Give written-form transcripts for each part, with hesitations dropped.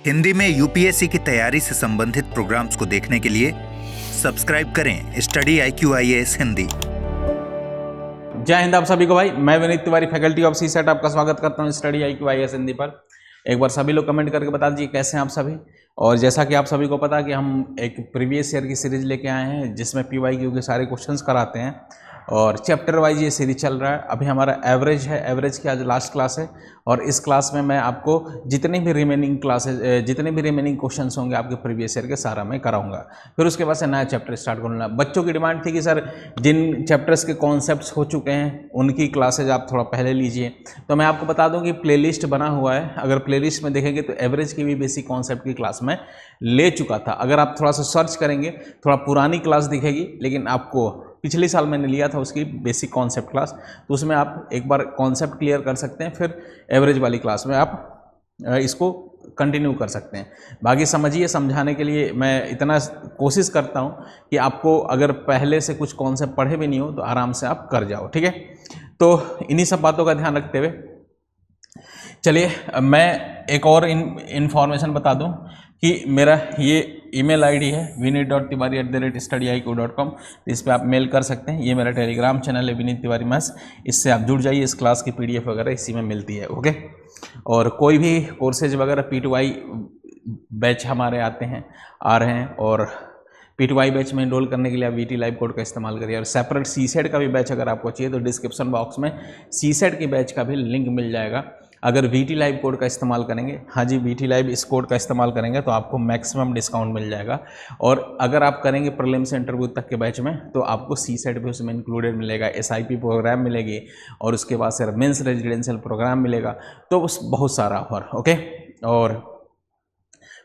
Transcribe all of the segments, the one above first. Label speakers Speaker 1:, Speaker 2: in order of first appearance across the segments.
Speaker 1: हिंदी में यूपीएससी की तैयारी से संबंधित प्रोग्राम्स को देखने के लिए सब्सक्राइब करें स्टडी IQIAS हिंदी।
Speaker 2: जय हिंद आप सभी को भाई, मैं Vineet Tiwari faculty of CSAT आपका स्वागत करता हूं स्टडी IQIAS हिंदी पर। एक बार सभी लोग कमेंट करके बता दीजिए कैसे हैं आप सभी। और जैसा कि आप सभी को पता है कि हम एक प्रीवियस ईयर की सीरीज लेके आए हैं जिसमें PYQ के सारे क्वेश्चंस कराते हैं और चैप्टर वाइज ये सीरीज चल रहा है। अभी हमारा एवरेज है, एवरेज की आज लास्ट क्लास है और इस क्लास में मैं आपको जितने भी रिमेनिंग क्वेश्चंस होंगे आपके प्रीवियस ईयर के सारा मैं कराऊंगा। फिर उसके बाद से नया चैप्टर स्टार्ट करूँगा। बच्चों की डिमांड थी कि सर जिन चैप्टर्स के कॉन्सेप्ट्स हो चुके हैं उनकी क्लासेज आप थोड़ा पहले लीजिए, तो मैं आपको बता दूं कि प्लेलिस्ट बना हुआ है। अगर प्लेलिस्ट में देखेंगे तो एवरेज की भी बेसिक कॉन्सेप्ट की क्लास में ले चुका था। अगर आप थोड़ा सा सर्च करेंगे थोड़ा पुरानी क्लास दिखेगी, लेकिन आपको पिछले साल मैंने लिया था उसकी बेसिक कॉन्सेप्ट क्लास, तो उसमें आप एक बार कॉन्सेप्ट क्लियर कर सकते हैं, फिर एवरेज वाली क्लास में आप इसको कंटिन्यू कर सकते हैं। बाकी समझिए, समझाने के लिए मैं इतना कोशिश करता हूं कि आपको अगर पहले से कुछ कॉन्सेप्ट पढ़े भी नहीं हो तो आराम से आप कर जाओ, ठीक है। तो इन्हीं सब बातों का ध्यान रखते हुए चलिए मैं एक और इन्फॉर्मेशन बता दूं कि मेरा ये ईमेल आईडी है vinit.tiwari@studiiq.com। इस पर आप मेल कर सकते हैं। ये मेरा टेलीग्राम चैनल है विनीत तिवारी मैथ्स, इससे आप जुड़ जाइए। इस क्लास की PDF वगैरह इसी में मिलती है, ओके। और कोई भी कोर्सेज वगैरह P2I बैच हमारे आते हैं, आ रहे हैं, और P2I बैच में एनरोल करने के लिए आप VT लाइव कोड का इस्तेमाल करिए। और सेपरेट CSET का भी बैच अगर आपको चाहिए तो डिस्क्रिप्शन बॉक्स में CSET की बैच का भी लिंक मिल जाएगा। अगर VT लाइव कोड का इस्तेमाल करेंगे, हाँ जी VT लाइव इस कोड का इस्तेमाल करेंगे तो आपको मैक्सिमम डिस्काउंट मिल जाएगा। और अगर आप करेंगे प्रीलिम्स से इंटरव्यू तक के बैच में तो आपको CSET भी उसमें इंक्लूडेड मिलेगा, SIP प्रोग्राम मिलेगी और उसके बाद से मेंस रेजिडेंशियल प्रोग्राम मिलेगा, तो उस बहुत सारा ऑफर, ओके। और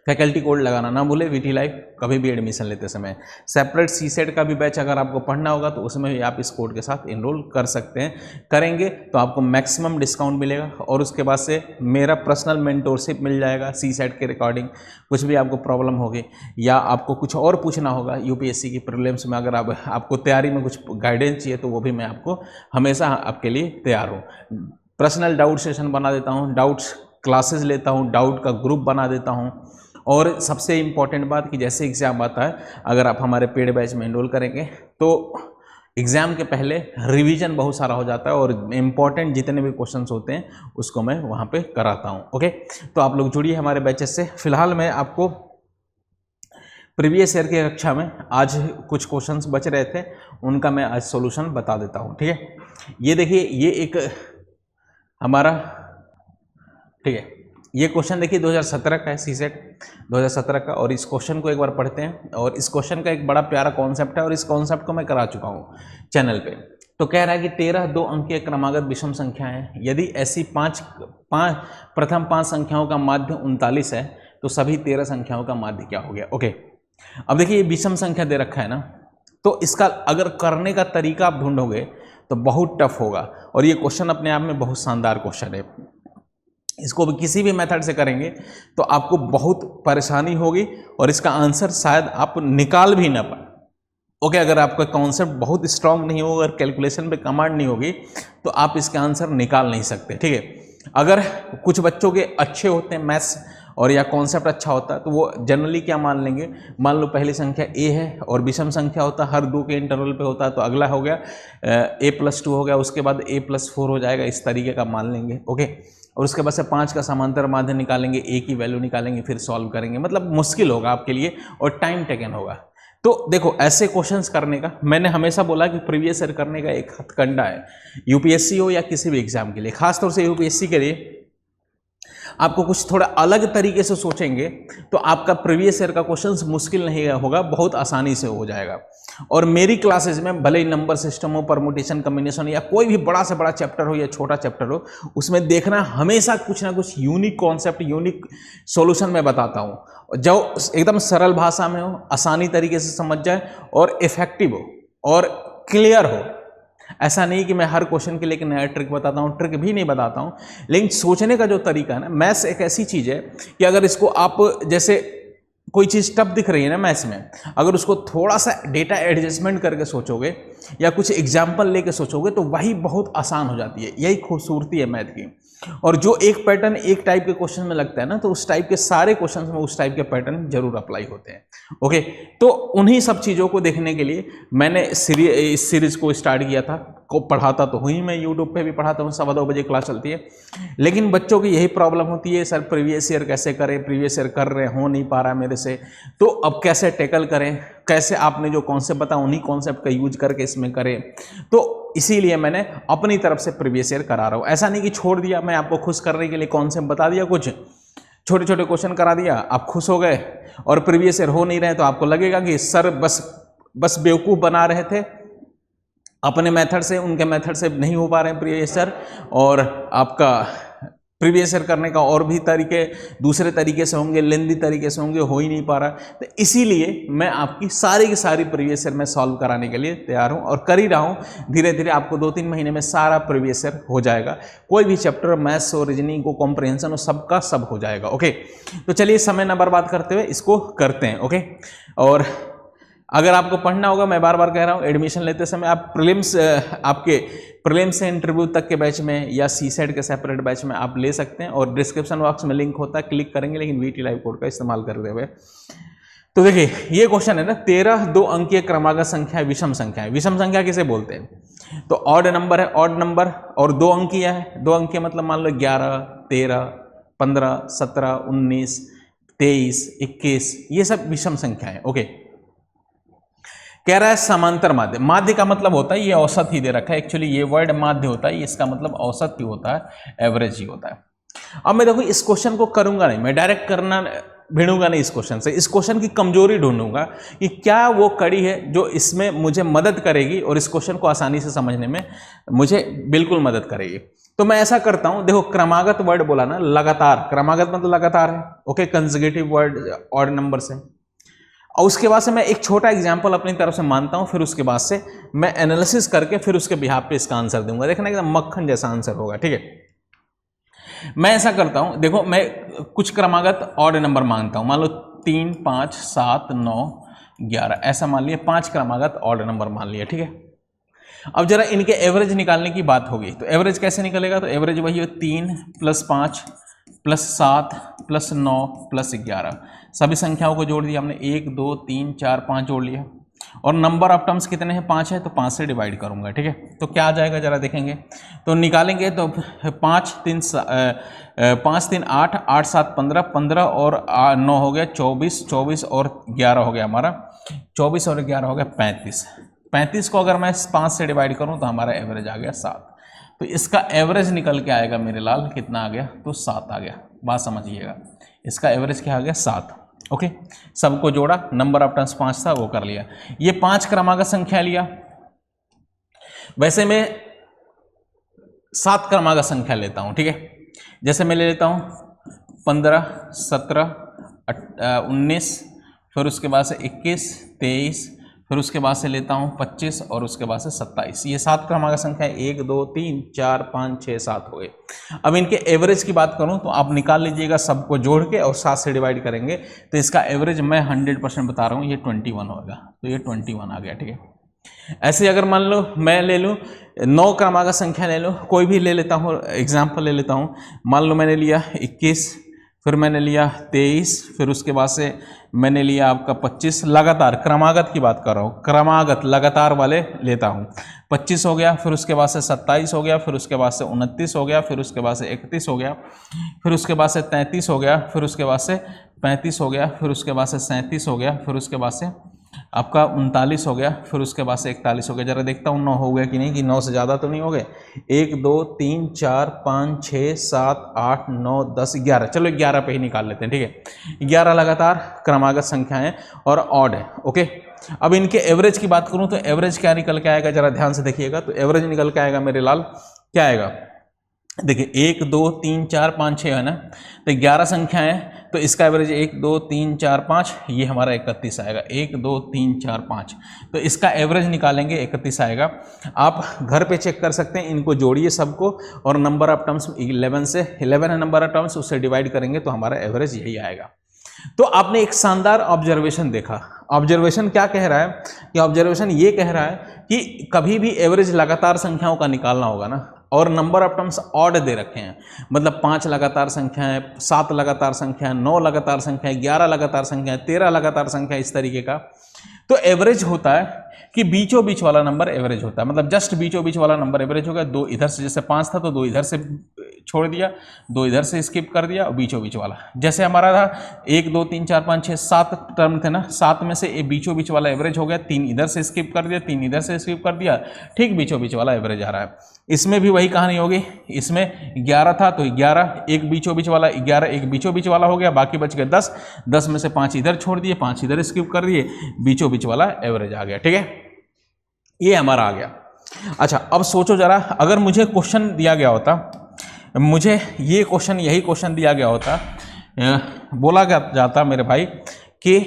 Speaker 2: फैकल्टी कोड लगाना ना भूले VT लाइव कभी भी एडमिशन लेते समय। सेपरेट CSET का भी बैच अगर आपको पढ़ना होगा तो उसमें भी आप इस कोड के साथ एनरोल कर सकते हैं। करेंगे तो आपको मैक्सिमम डिस्काउंट मिलेगा और उसके बाद से मेरा पर्सनल मेंटोरशिप मिल जाएगा CSET के रिकॉर्डिंग। कुछ भी आपको प्रॉब्लम होगी या आपको कुछ और पूछना होगा UPSC की प्रीलिम्स में, अगर आपको तैयारी में कुछ गाइडेंस चाहिए तो वो भी मैं आपको हमेशा आपके लिए तैयार हूँ। पर्सनल डाउट सेशन बना देता हूँ, डाउट्स क्लासेस लेता हूँ, डाउट का ग्रुप बना देता हूँ। और सबसे इम्पॉर्टेंट बात कि जैसे एग्ज़ाम आता है, अगर आप हमारे पेड बैच में एनरोल करेंगे तो एग्ज़ाम के पहले रिवीजन बहुत सारा हो जाता है और इम्पॉर्टेंट जितने भी क्वेश्चंस होते हैं उसको मैं वहाँ पे कराता हूँ, ओके। तो आप लोग जुड़िए हमारे बैचेस से। फिलहाल मैं आपको प्रीवियस ईयर की कक्षा में आज कुछ क्वेश्चंस बच रहे थे, उनका मैं आज सॉल्यूशन बता देता हूँ, ठीक है। ये देखिए, ये एक हमारा, ठीक है, ये क्वेश्चन देखिए 2017 का है, CSET 2017 का। और इस क्वेश्चन को एक बार पढ़ते हैं। और इस क्वेश्चन का एक बड़ा प्यारा कॉन्सेप्ट है और इस कॉन्सेप्ट को मैं करा चुका हूँ चैनल पे। तो कह रहा है कि 13 2 अंकीय क्रमागत विषम संख्या है, यदि ऐसी प्रथम 5 संख्याओं का माध्य 39 है तो सभी 13 संख्याओं का माध्य क्या हो गया, ओके। अब देखिए ये विषम संख्या दे रखा है ना, तो इसका अगर करने का तरीका आप ढूंढोगे तो बहुत टफ होगा। और ये क्वेश्चन अपने आप में बहुत शानदार क्वेश्चन है। इसको भी किसी भी मेथड से करेंगे तो आपको बहुत परेशानी होगी और इसका आंसर शायद आप निकाल भी ना पाए, ओके। अगर आपका कॉन्सेप्ट बहुत स्ट्रांग नहीं होगा, अगर कैलकुलेशन पे कमांड नहीं होगी तो आप इसका आंसर निकाल नहीं सकते, ठीक है। अगर कुछ बच्चों के अच्छे होते हैं मैथ्स और या कॉन्सेप्ट अच्छा होता है तो वो जनरली क्या मान लेंगे, मान लो पहली संख्या A है और विषम संख्या होता है, हर 2 के इंटरवल पे होता है, तो अगला हो गया A+2 हो गया, उसके बाद A+4 हो जाएगा, इस तरीके का मान लेंगे, ओके। और उसके बाद से 5 का समांतर माध्य निकालेंगे, A की वैल्यू निकालेंगे, फिर सॉल्व करेंगे। मतलब मुश्किल होगा आपके लिए और टाइम टेकन होगा। तो देखो ऐसे क्वेश्चंस करने का मैंने हमेशा बोला कि प्रीवियस ईयर करने का एक हथकंडा है, UPSC हो या किसी भी एग्जाम के लिए, खासतौर से UPSC के लिए आपको कुछ थोड़ा अलग तरीके से सोचेंगे तो आपका प्रीवियस ईयर का क्वेश्चंस मुश्किल नहीं होगा, बहुत आसानी से हो जाएगा। और मेरी क्लासेज में भले ही नंबर सिस्टम हो, परमुटेशन कम्बिनेशन या कोई भी बड़ा से बड़ा चैप्टर हो या छोटा चैप्टर हो, उसमें देखना हमेशा कुछ ना कुछ यूनिक कॉन्सेप्ट, यूनिक सॉल्यूशन मैं बताता हूँ जो एकदम सरल भाषा में हो, आसानी तरीके से समझ जाए और इफेक्टिव हो और क्लियर हो। ऐसा नहीं कि मैं हर क्वेश्चन के लिए एक नया ट्रिक बताता हूँ, ट्रिक भी नहीं बताता हूँ, लेकिन सोचने का जो तरीका है ना, मैथ्स एक ऐसी चीज़ है कि अगर इसको आप जैसे कोई चीज़ टफ दिख रही है ना मैथ्स में, अगर उसको थोड़ा सा डेटा एडजस्टमेंट करके सोचोगे या कुछ एग्जाम्पल लेके सोचोगे तो वही बहुत आसान हो जाती है। यही खूबसूरती है मैथ की। और जो एक पैटर्न एक टाइप के क्वेश्चन में लगता है ना, तो उस टाइप के सारे क्वेश्चन में उस टाइप के पैटर्न जरूर अप्लाई होते हैं। ओके, तो उन्हीं सब चीज़ों को देखने के लिए मैंने इस सीरीज को स्टार्ट किया था। को पढ़ाता तो हुई, मैं यूट्यूब पे भी पढ़ाता हूँ, 2:15 बजे क्लास चलती है। लेकिन बच्चों की यही प्रॉब्लम होती है, सर प्रीवियस ईयर कैसे करें, प्रीवियस ईयर कर रहे हो नहीं पा रहा मेरे से, तो अब कैसे टैकल करें, कैसे आपने जो कॉन्सेप्ट बताया उन्हीं कॉन्सेप्ट का यूज करके इसमें करें। तो इसीलिए मैंने अपनी तरफ से प्रीवियस ईयर करा रहा हूँ। ऐसा नहीं कि छोड़ दिया, मैं आपको खुश करने के लिए कॉन्सेप्ट बता दिया, कुछ छोटे छोटे क्वेश्चन करा दिया, आप खुश हो गए, और प्रीवियस ईयर हो नहीं रहे तो आपको लगेगा कि सर बस बेवकूफ़ बना रहे थे अपने मेथड से, उनके मेथड से नहीं हो पा रहे हैं प्रीवियस ईयर, और आपका प्रीवियस ईयर करने का और भी तरीके दूसरे तरीके से होंगे, लेंदी तरीके से होंगे, हो ही नहीं पा रहा। तो इसीलिए मैं आपकी सारी की सारी प्रीवियस ईयर में सॉल्व कराने के लिए तैयार हूं और कर ही रहा हूं। धीरे धीरे आपको 2-3 महीने में सारा प्रीवियस ईयर हो जाएगा। कोई भी चैप्टर, मैथ्स और रीजनिंग को कॉम्प्रिहेंशन और सबका सब हो जाएगा। ओके, तो चलिए समय न बर्बाद करते हुए इसको करते हैं। ओके, और अगर आपको पढ़ना होगा, मैं बार बार कह रहा हूँ, एडमिशन लेते समय आप आपके प्रीलिम्स से इंटरव्यू तक के बैच में या सीसेट के सेपरेट बैच में आप ले सकते हैं, और डिस्क्रिप्शन बॉक्स में लिंक होता है, क्लिक करेंगे, लेकिन वीटी लाइव कोड का इस्तेमाल करते हुए। तो देखिए ये क्वेश्चन है ना, 13 2 अंकीय क्रमागत संख्या विषम संख्या है। विषम संख्या किसे बोलते हैं? तो ऑड नंबर है, ऑड नंबर, और 2 अंकीय है। 2 अंकीय मतलब मान लो 11, 13, 15, 17, 19, 23, 21, ये सब विषम संख्या है। ओके, कह रहा है समांतर माध्य। माध्य का मतलब होता है, ये औसत ही दे रखा है, एक्चुअली ये वर्ड माध्य होता है, इसका मतलब औसत ही होता है, एवरेज ही होता है। अब मैं देखो इस क्वेश्चन को करूंगा नहीं, मैं डायरेक्ट करना भिड़ूंगा नहीं इस क्वेश्चन से, इस क्वेश्चन की कमजोरी ढूंढूंगा कि क्या वो कड़ी है जो इसमें मुझे मदद करेगी और इस क्वेश्चन को आसानी से समझने में मुझे बिल्कुल मदद करेगी। तो मैं ऐसा करता हूं, देखो क्रमागत वर्ड बोला ना, लगातार, क्रमागत मतलब लगातार है। Okay, consecutive word odd number से, और उसके बाद से मैं एक छोटा एग्जाम्पल अपनी तरफ से मानता हूं, फिर उसके बाद से मैं एनालिसिस करके फिर उसके बिहाफ पे इसका आंसर दूंगा। देखना एकदम मक्खन जैसा आंसर होगा। ठीक है, मैं ऐसा करता हूं, देखो मैं कुछ क्रमागत ऑड नंबर मानता हूं, मान लो 3, 5, 7, 9, 11, ऐसा मान लिया, 5 क्रमागत ऑड नंबर मान लिया। ठीक है, अब जरा इनके एवरेज निकालने की बात होगी, तो एवरेज कैसे निकलेगा? तो एवरेज वही है 3 + 5 + 7 + 9 + 11, सभी संख्याओं को जोड़ दिया हमने, 1 2 3 4 5 जोड़ लिया, और नंबर ऑफ टर्म्स कितने हैं? 5 है, तो 5 से डिवाइड करूंगा। ठीक है, तो क्या आ जाएगा जरा देखेंगे, तो निकालेंगे तो 5 3 8, 8 7 15, 15 और 9 हो गया 24, 24 और 11 हो गया हमारा, 24 और 11 हो गया 35। 35 को अगर मैं 5 से डिवाइड करूं तो हमारा एवरेज आ गया 7। तो इसका एवरेज निकल के आएगा मेरे लाल, कितना आ गया? तो 7 आ गया। बात समझिएगा, इसका एवरेज क्या आ गया? 7। ओके, सबको जोड़ा, नंबर ऑफ टर्म्स 5 था, वो कर लिया। ये 5 क्रमागत संख्या लिया, वैसे मैं 7 क्रमागत संख्या लेता हूं। ठीक है, जैसे मैं ले लेता हूं 15, 17, 19, फिर उसके बाद से 21, 23, फिर उसके बाद से लेता हूं 25 और उसके बाद से 27। ये 7 क्रमागत संख्या 1 2 3 4 5 6 7 हो गए। अब इनके एवरेज की बात करूं तो आप निकाल लीजिएगा सबको जोड़ के, और 7 से डिवाइड करेंगे तो इसका एवरेज मैं 100% बता रहा हूं, ये 21 होगा। तो ये 21 आ गया। ठीक है, ऐसे अगर मान लो मैं ले लूँ 9 क्रमागत संख्या ले लो, कोई भी ले लेता हूँ, एग्जाम्पल ले लेता हूँ, मान लो मैंने लिया 21, फिर मैंने लिया 23, फिर उसके बाद से मैंने लिया आपका 25, लगातार क्रमागत की बात कर रहा हूँ, क्रमागत लगातार वाले लेता हूँ। 25 हो गया, फिर उसके बाद से 27 हो गया, फिर उसके बाद से 29 हो गया, फिर उसके बाद से 31 हो गया, फिर उसके बाद से 33 हो गया, फिर उसके बाद से 35 हो गया, फिर उसके बाद से 37 हो गया, फिर उसके बाद से आपका 39 हो गया, फिर उसके बाद से 41 हो गया। जरा देखता हूँ 9 हो गया कि नहीं, कि 9 से ज़्यादा तो नहीं हो गए। 1 2 3 4 5 6 7 8 9 10 11, चलो 11 पे ही निकाल लेते हैं। ठीक है, 11 लगातार क्रमागत संख्याएं और ऑड है। ओके, अब इनके एवरेज की बात करूँ तो एवरेज क्या निकल के आएगा, जरा ध्यान से देखिएगा। तो एवरेज निकल के आएगा मेरे लाल, क्या आएगा? देखिए 1 2 3 4 5 6 है ना, तो 11 संख्या है, तो इसका एवरेज 1 2 3 4 5, ये हमारा 31 आएगा। 1 2 3 4 5, तो इसका एवरेज निकालेंगे 31 आएगा। आप घर पे चेक कर सकते हैं, इनको जोड़िए सबको, और नंबर ऑफ टर्म्स 11 से 11 है नंबर ऑफ टर्म्स, उससे डिवाइड करेंगे तो हमारा एवरेज यही आएगा। तो आपने एक शानदार ऑब्जर्वेशन देखा। ऑब्जर्वेशन क्या कह रहा है कि ऑब्जर्वेशन ये कह रहा है कि कभी भी एवरेज लगातार संख्याओं का निकालना होगा ना, और नंबर ऑफ टर्म्स ऑड दे रखे हैं, मतलब 5 लगातार संख्याएं, 7 लगातार संख्याएं, 9 लगातार संख्याएं, 11 लगातार संख्याएं, 13 लगातार संख्या, इस तरीके का। तो एवरेज होता है कि बीचों बीच वाला नंबर एवरेज होता है, मतलब जस्ट बीचों बीच वाला नंबर एवरेज होगा। 2 इधर से, जैसे 5 था तो 2 इधर से छोड़ दिया, 2 इधर से स्किप कर दिया, और बीचों बीच वाला जैसे हमारा था 1 2 3 4 5 6 7 टर्म थे ना, 7 में से बीचों बीच वाला एवरेज हो गया, 3 इधर से स्किप कर दिया, 3 इधर से स्किप कर दिया, ठीक बीचों बीच वाला एवरेज आ रहा है। इसमें भी वही कहानी होगी, इसमें 11 था तो 11 एक बीचों बीच वाला, 11 एक बीचों बीच वाला हो गया, बाकी बच गए 10, 10 में से 5 इधर छोड़ दिए, 5 इधर स्किप कर दिए, बीचों बीच वाला एवरेज आ गया। ठीक है, ये हमारा आ गया। अच्छा, अब सोचो जरा, अगर मुझे क्वेश्चन दिया गया होता, मुझे ये क्वेश्चन, यही क्वेश्चन दिया गया होता, बोला जाता मेरे भाई कि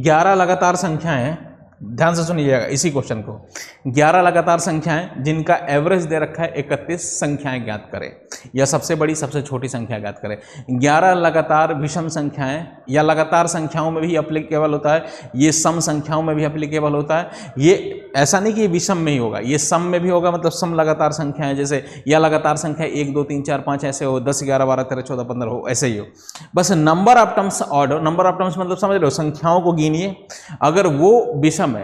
Speaker 2: 11 लगातार संख्याएं, ध्यान से सुनिएगा इसी क्वेश्चन को, 11 लगातार संख्याएं जिनका एवरेज दे रखा है 31 संख्याएं ज्ञात करें, या सबसे बड़ी सबसे छोटी संख्या ज्ञात करें। 11 लगातार विषम संख्याएं, या लगातार संख्याओं में भी एप्लीकेबल होता है, ये सम संख्याओं में भी एप्लीकेबल होता है। ये ऐसा नहीं कि ये विषम में ही होगा, ये सम में भी होगा, मतलब सम लगातार संख्याएं, जैसे या लगातार संख्या 1 2 3 4 5 ऐसे हो, 10 11 12 13 14 15 हो, ऐसे ही हो। बस नंबर ऑफ टर्म्स ऑड हो, नंबर ऑफ टर्म्स मतलब समझ रहे हो, संख्याओं को गिनिए, अगर वो विषम है,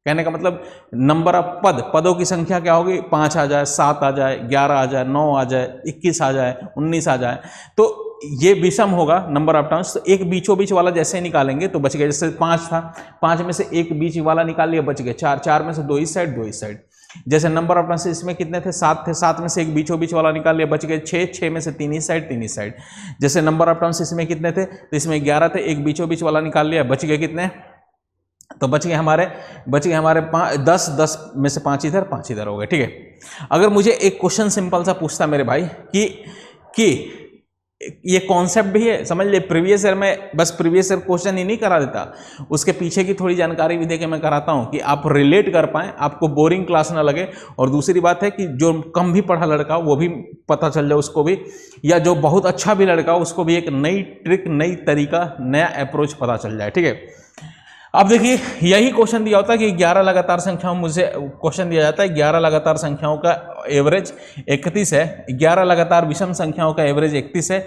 Speaker 2: कहने का मतलब नंबर ऑफ पदों की संख्या क्या होगी, 5 आ जाए, 7 आ जाए, 11 आ जाए, 9 आ जाए, 21 आ जाए, 19 आ जाए, तो ये विषम होगा नंबर ऑफ टर्म्स। तो एक बीचों बीच वाला जैसे ही निकालेंगे तो बच गया, जैसे 5 था, 5 में से एक बीच वाला निकाल लिया, बच गए 4, 4 में से 2 इस साइड 2 इस साइड। जैसे नंबर ऑफ टर्म्स इसमें कितने थे, 7 थे, 7 में से एक बीचों बीच वाला निकाल लिया, बच गए 6, 6 में से 3 इस साइड 3 इस साइड। जैसे नंबर ऑफ टर्म्स इसमें कितने थे, तो इसमें 11 थे, एक बीचों बीच वाला निकाल लिया, बच गए कितने, तो बच गए हमारे 10, 10 में से 5 इधर 5 इधर हो गए। ठीक है, अगर मुझे एक क्वेश्चन सिंपल सा पूछता मेरे भाई कि ये कॉन्सेप्ट भी है, समझ ले, प्रीवियस ईयर में बस प्रीवियस ईयर क्वेश्चन ही नहीं करा देता, उसके पीछे की थोड़ी जानकारी भी देके मैं कराता हूँ कि आप रिलेट कर पाएं, आपको बोरिंग क्लास ना लगे। और दूसरी बात है कि जो कम भी पढ़ा लड़का वो भी पता चल जाए उसको भी, या जो बहुत अच्छा भी लड़का उसको भी एक नई ट्रिक, नई तरीका, नया अप्रोच पता चल जाए। ठीक है, अब देखिए यही क्वेश्चन दिया होता है कि 11 लगातार संख्याओं, मुझे क्वेश्चन दिया जाता है 11 लगातार संख्याओं का एवरेज 31 है, 11 लगातार विषम संख्याओं का एवरेज 31 है,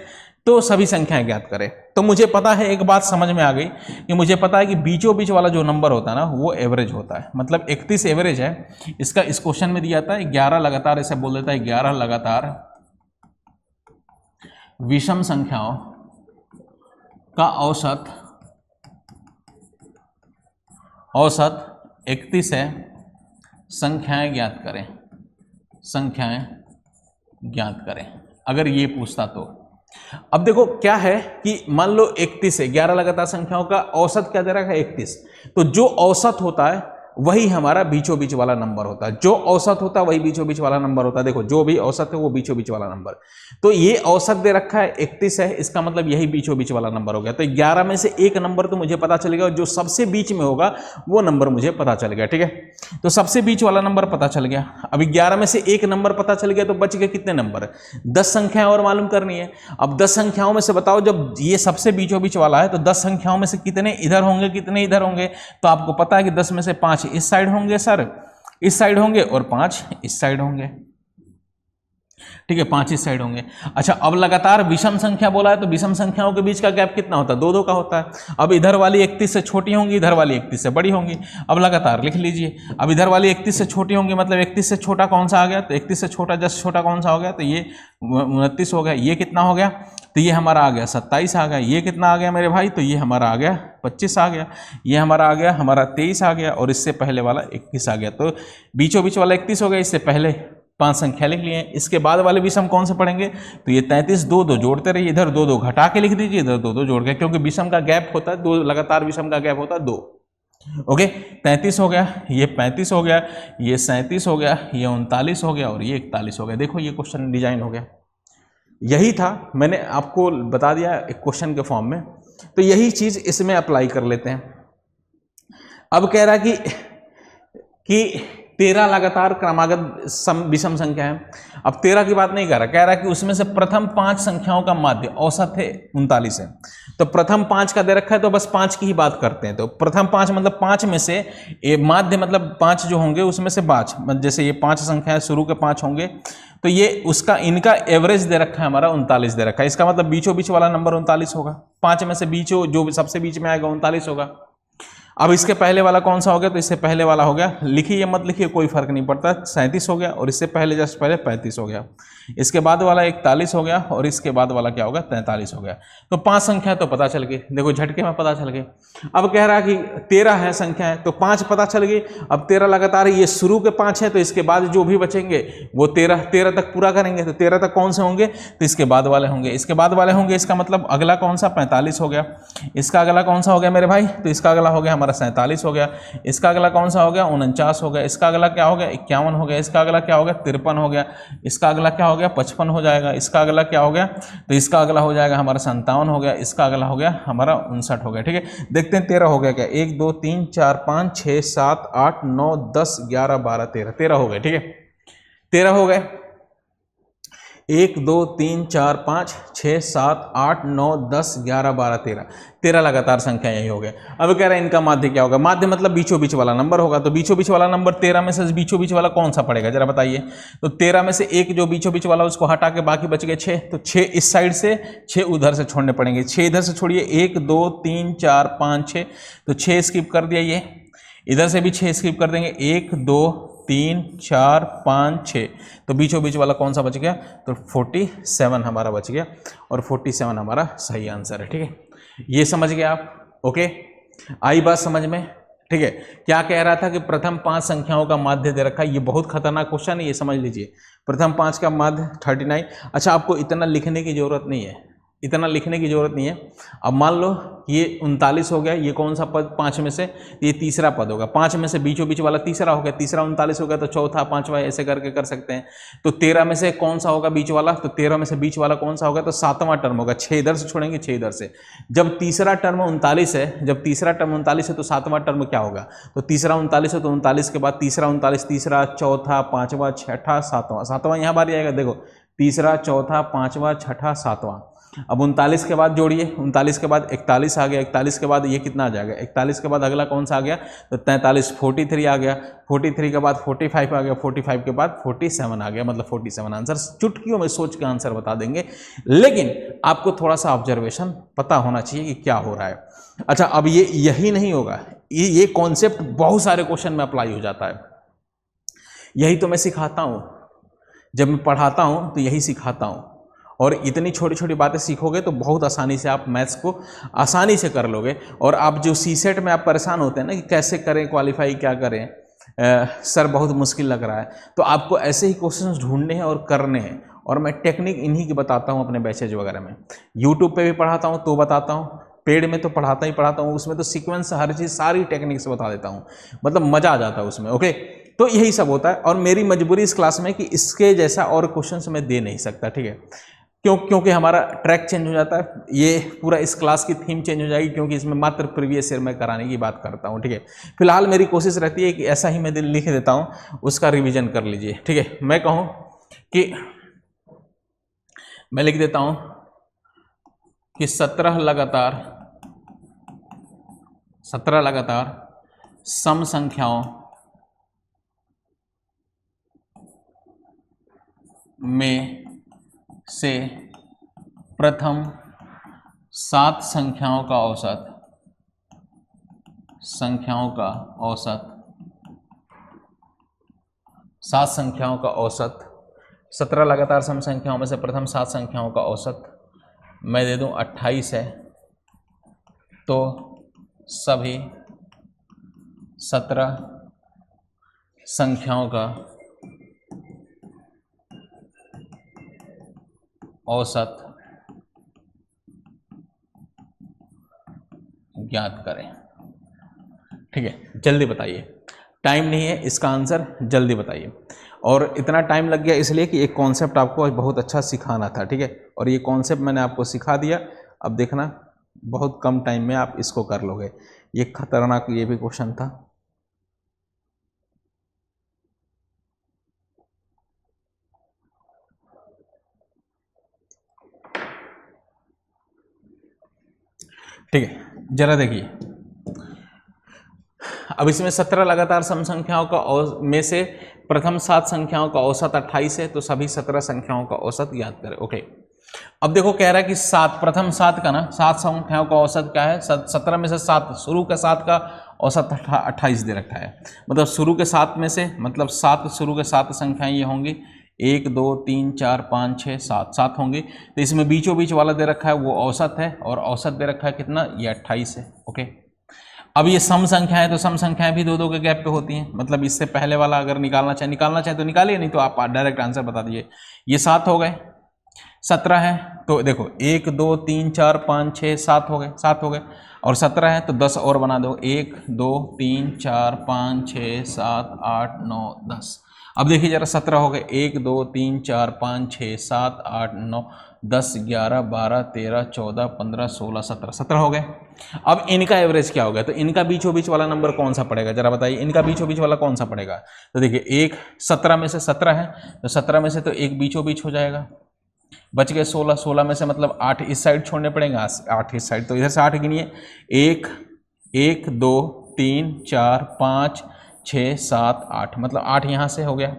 Speaker 2: तो सभी संख्याएं ज्ञात करें। तो मुझे पता है, एक बात समझ में आ गई कि मुझे पता है कि बीचों बीच वाला जो नंबर होता है ना वो एवरेज होता है, मतलब 31 एवरेज है इसका। इस क्वेश्चन में दिया जाता है 11 लगातार, ऐसे बोल देता है 11 लगातार विषम संख्याओं का औसत 31 है, संख्याएं ज्ञात करें, संख्याएं ज्ञात करें, अगर ये पूछता तो। अब देखो क्या है कि मान लो 31 है, 11 लगातार संख्याओं का औसत क्या दे रहा है 31, तो जो औसत होता है वही हमारा बीचों बीच वाला नंबर होता है, जो औसत होता है वही बीचों बीच वाला नंबर होता है। देखो जो भी औसत है वो बीचों बीच वाला नंबर, तो ये औसत दे रखा है 31 है, इसका मतलब यही बीचों बीच वाला नंबर हो गया। तो 11 में से एक नंबर तो मुझे पता चलेगा, जो सबसे बीच में होगा वो नंबर मुझे पता चल गया। ठीक है, तो सबसे बीच वाला नंबर पता चल गया। अभी 11 में से एक नंबर पता चल गया तो बच गए कितने नंबर, 10 संख्याएं और मालूम करनी है। अब 10 संख्याओं में से बताओ, जब ये सबसे बीचों बीच वाला है तो 10 संख्याओं में से कितने इधर होंगे, कितने इधर होंगे, तो आपको पता है कि 10 में से 5 इस साइड होंगे सर, इस साइड होंगे, और 5 इस साइड होंगे। ठीक है, 5 इस साइड होंगे। अच्छा, अब लगातार विषम संख्या बोला है तो विषम संख्याओं के बीच का गैप कितना होता है, 2 2 का होता है। अब इधर वाली 31 से छोटी होंगी, इधर वाली 31 से बड़ी होंगी। अब लगातार लिख लीजिए, अब इधर वाली 31 से छोटी होंगी, मतलब 31 से छोटा कौन सा आ गया, तो 31 से छोटा जस्ट छोटा कौन सा हो गया, तो ये 29 हो गया। ये कितना हो गया, तो ये हमारा आ गया 27 आ गया। ये कितना आ गया मेरे भाई, तो ये हमारा आ गया 25 आ गया। ये हमारा आ गया, हमारा 23 आ गया, और इससे पहले वाला 21 आ गया। तो बीचों बीच वाला 31 हो गया, इससे पहले 5 संख्या लिख लिए। इसके बाद वाले विषम कौन से पढ़ेंगे, तो ये 33, 2 2 जोड़ते रहिए, इधर 2 2 घटा के लिख दीजिए, इधर 2 2 जोड़ के, क्योंकि विषम का गैप होता है 2, लगातार विषम का गैप होता है 2। ओके, 33 हो गया, ये 35 हो गया, ये 37 हो गया, ये 39 हो गया, और ये 41 हो गया। देखो ये क्वेश्चन डिजाइन हो गया। यही था, मैंने आपको बता दिया एक क्वेश्चन के फॉर्म में, तो यही चीज इसमें अप्लाई कर लेते हैं। अब कह रहा कि 13 लगातार क्रमागत विषम संख्या है। अब 13 की बात नहीं कर रहा, कह रहा कि उसमें से प्रथम 5 संख्याओं का माध्य औसत है 39 है। तो प्रथम 5 का दे रखा है तो बस 5 की ही बात करते हैं। तो प्रथम 5 मतलब 5 में से ये माध्य मतलब 5 जो होंगे उसमें से 5, जैसे ये 5 संख्या है, शुरू के 5 होंगे तो ये उसका इनका एवरेज दे रखा है हमारा 39 दे रखा है। इसका मतलब बीचों बीच वाला नंबर 39 होगा। 5 में से बीचों जो सबसे बीच में आएगा 39 होगा। अब इसके पहले वाला कौन सा हो गया, तो इससे पहले वाला हो गया, लिखिए या मत लिखिए कोई फर्क नहीं पड़ता, 37 हो गया, और इससे पहले जस्ट पहले 35 हो गया। इसके बाद वाला 41 हो गया, और इसके बाद वाला क्या होगा, 43 हो गया। तो 5 संख्या तो पता चल गई, देखो झटके में पता चल गई। अब कह रहा है कि 13 है संख्या है, तो 5 पता चल गई। अब 13 लगातार, ये शुरू के 5 है, तो इसके बाद जो भी बचेंगे वो 13 तक पूरा करेंगे। तो 13 तक कौन से होंगे, तो इसके बाद वाले होंगे, इसके बाद वाले होंगे। इसका मतलब अगला कौन सा, 45 हो गया। इसका अगला कौन सा हो गया मेरे भाई, तो इसका अगला हो गया 47 हो गया। इसका अगला कौन सा हो गया, 49 हो गया। इसका अगला क्या हो गया, 51 हो गया। इसका अगला क्या हो गया, 53 हो गया। इसका अगला क्या हो गया, 55 हो जाएगा। इसका अगला क्या हो गया, तो इसका अगला हो जाएगा हमारा 57 हो गया। इसका अगला हो गया हमारा 59 हो गया। ठीक है, देखते हैं 13 हो गया क्या, 1 2 3 4 5 6 7 8 9 10 11 12 13 हो गए। ठीक है, 13 हो गए। 1 2 3 4 5 6 7 8 9 10 11 12 13 लगातार संख्या यही हो गए। अब कह रहे हैं इनका माध्य क्या होगा, माध्य मतलब बीचों बीच वाला नंबर होगा। तो बीचों बीच वाला नंबर 13 में से बीचों बीच वाला कौन सा पड़ेगा जरा बताइए। तो 13 में से एक जो बीचों बीच वाला उसको हटा के बाकी बच गए 6, तो 6 इस साइड से, 6 उधर से छोड़ने पड़ेंगे। 6 इधर से छोड़िए, 1 2 3 4 5 6, तो 6 स्किप कर दिया, ये इधर से भी 6 स्किप कर देंगे, 1 2 3 4 5 6, तो बीचों बीच वाला कौन सा बच गया, तो 47 हमारा बच गया, और 47 हमारा सही आंसर है। ठीक है, ये समझ गए आप, ओके, आई बात समझ में। ठीक है, क्या कह रहा था कि प्रथम 5 संख्याओं का माध्य दे रखा है। ये बहुत खतरनाक क्वेश्चन है, ये समझ लीजिए। प्रथम 5 का माध्य 39। अच्छा, आपको इतना लिखने की जरूरत नहीं है, इतना लिखने की जरूरत नहीं है। अब मान लो ये 39 हो गया, ये कौन सा पद 5 में से, ये तीसरा पद होगा। 5 में से बीचों बीच वाला तीसरा हो गया, तीसरा 39 हो गया, तो चौथा पांचवा ऐसे करके कर सकते हैं। तो 13 में से कौन सा होगा बीच वाला, तो 13 में से बीच वाला कौन सा होगा, तो 7वां टर्म होगा। 6 इधर से छोड़ेंगे, 6 इधर से। जब तीसरा टर्म 39 है, जब तीसरा टर्म 39 है, तो 7वां टर्म क्या होगा, तो तीसरा 39 है, तो 39 के बाद तीसरा 39, तीसरा चौथा पांचवा छठा सातवां, सातवां यहाँ बार आएगा, देखो तीसरा चौथा पांचवा छठा सातवां। अब 39 के बाद जोड़िए, 39 के बाद 41 आ गया, 41 के बाद ये कितना आ जाएगा, 41 के बाद अगला कौन सा आ गया, तो 43, 43 आ गया, 43 के बाद 45 आ गया, 45 के बाद 47 आ गया, मतलब 47 आंसर। चुटकियों में सोच के आंसर बता देंगे, लेकिन आपको थोड़ा सा ऑब्जर्वेशन पता होना चाहिए कि क्या हो रहा है। अच्छा, अब ये यही नहीं होगा, ये कॉन्सेप्ट बहुत सारे क्वेश्चन में अप्लाई हो जाता है। यही तो मैं सिखाता हूँ, जब मैं पढ़ाता हूँ तो यही सिखाता हूँ। और इतनी छोटी छोटी बातें सीखोगे तो बहुत आसानी से आप मैथ्स को आसानी से कर लोगे। और आप जो सीसेट में आप परेशान होते हैं ना कि कैसे करें क्वालिफाई, क्या करें, सर बहुत मुश्किल लग रहा है, तो आपको ऐसे ही क्वेश्चंस ढूंढने हैं और करने हैं। और मैं टेक्निक इन्हीं की बताता हूँ अपने बैचेज वगैरह में। यूट्यूब पे भी पढ़ाता हूँ तो बताता हूँ, पेड में तो पढ़ाता ही पढ़ाता हूँ, उसमें तो सीक्वेंस हर चीज़ सारी टेक्निक से बता देता हूँ, मतलब मज़ा आ जाता है उसमें। ओके, तो यही सब होता है। और मेरी मजबूरी इस क्लास में कि इसके जैसा और क्वेश्चन मैं दे नहीं सकता। ठीक है, क्योंकि हमारा ट्रैक चेंज हो जाता है, ये पूरा इस क्लास की थीम चेंज हो जाएगी, क्योंकि इसमें मात्र प्रीवियस ईयर में कराने की बात करता हूँ। ठीक है, फिलहाल मेरी कोशिश रहती है कि ऐसा ही मैं लिख देता हूँ, उसका रिवीजन कर लीजिए। ठीक है, मैं कहूँ कि मैं लिख देता हूँ कि 17 लगातार सम संख्याओं में से प्रथम 7 संख्याओं का औसत 7 संख्याओं का औसत, 17 लगातार सम संख्याओं में से प्रथम 7 संख्याओं का औसत मैं दे दूं 28 है, तो सभी 17 संख्याओं का औसत ज्ञात करें। ठीक है, जल्दी बताइए, टाइम नहीं है, इसका आंसर जल्दी बताइए। और इतना टाइम लग गया इसलिए कि एक कॉन्सेप्ट आपको बहुत अच्छा सिखाना था। ठीक है, और ये कॉन्सेप्ट मैंने आपको सिखा दिया। अब देखना बहुत कम टाइम में आप इसको कर लोगे। ये खतरनाक ये भी क्वेश्चन था। ठीक है, जरा देखिए, अब इसमें 17 लगातार सम संख्याओं का में से प्रथम 7 संख्याओं का औसत 28 है, तो सभी 17 संख्याओं का औसत ज्ञात करें। ओके, अब देखो कह रहा है कि 7 प्रथम 7 का ना 7 संख्याओं का औसत क्या है, 17 में से 7 शुरू के 7 का औसत 28 दे रखा है। मतलब शुरू के 7 में से, मतलब 7 शुरू के 7 संख्याएं ये होंगी 1 2 3 4 5 6 7 7 होंगी। तो इसमें बीचों बीच वाला दे रखा है वो औसत है, और औसत दे रखा है कितना, ये 28 है। ओके, अब ये सम संख्या है तो सम संख्याएं भी 2 2 के गैप पे होती हैं। मतलब इससे पहले वाला अगर निकालना चाहे तो निकालिए, नहीं तो आप डायरेक्ट आंसर बता दीजिए। ये 7 हो गए, 17 है तो देखो 1 2 3 4 5 6 7 हो गए, 7 हो गए, और 17 है तो 10 और बना दो, 1 2 3 4 5 6 7 8 9 10। अब देखिए जरा 17 हो गए, 1 2 3 4 5 6 7 8 9 10 11 12 13 14 15 16 17 17 हो गए। अब इनका एवरेज क्या हो गया, तो इनका बीचों बीच वाला नंबर कौन सा पड़ेगा, जरा बताइए, इनका बीचों बीच वाला कौन सा पड़ेगा। तो देखिए एक 17 में से 17 है, तो 17 में से तो एक बीचों बीच हो जाएगा, बच गए 16, 16 में से मतलब 8 इस साइड छोड़ने पड़ेंगे, 8 इस साइड, तो इधर से 8 गिनिए, 1 1 2 3 4 5 6 7 8, मतलब 8 यहाँ से हो गया,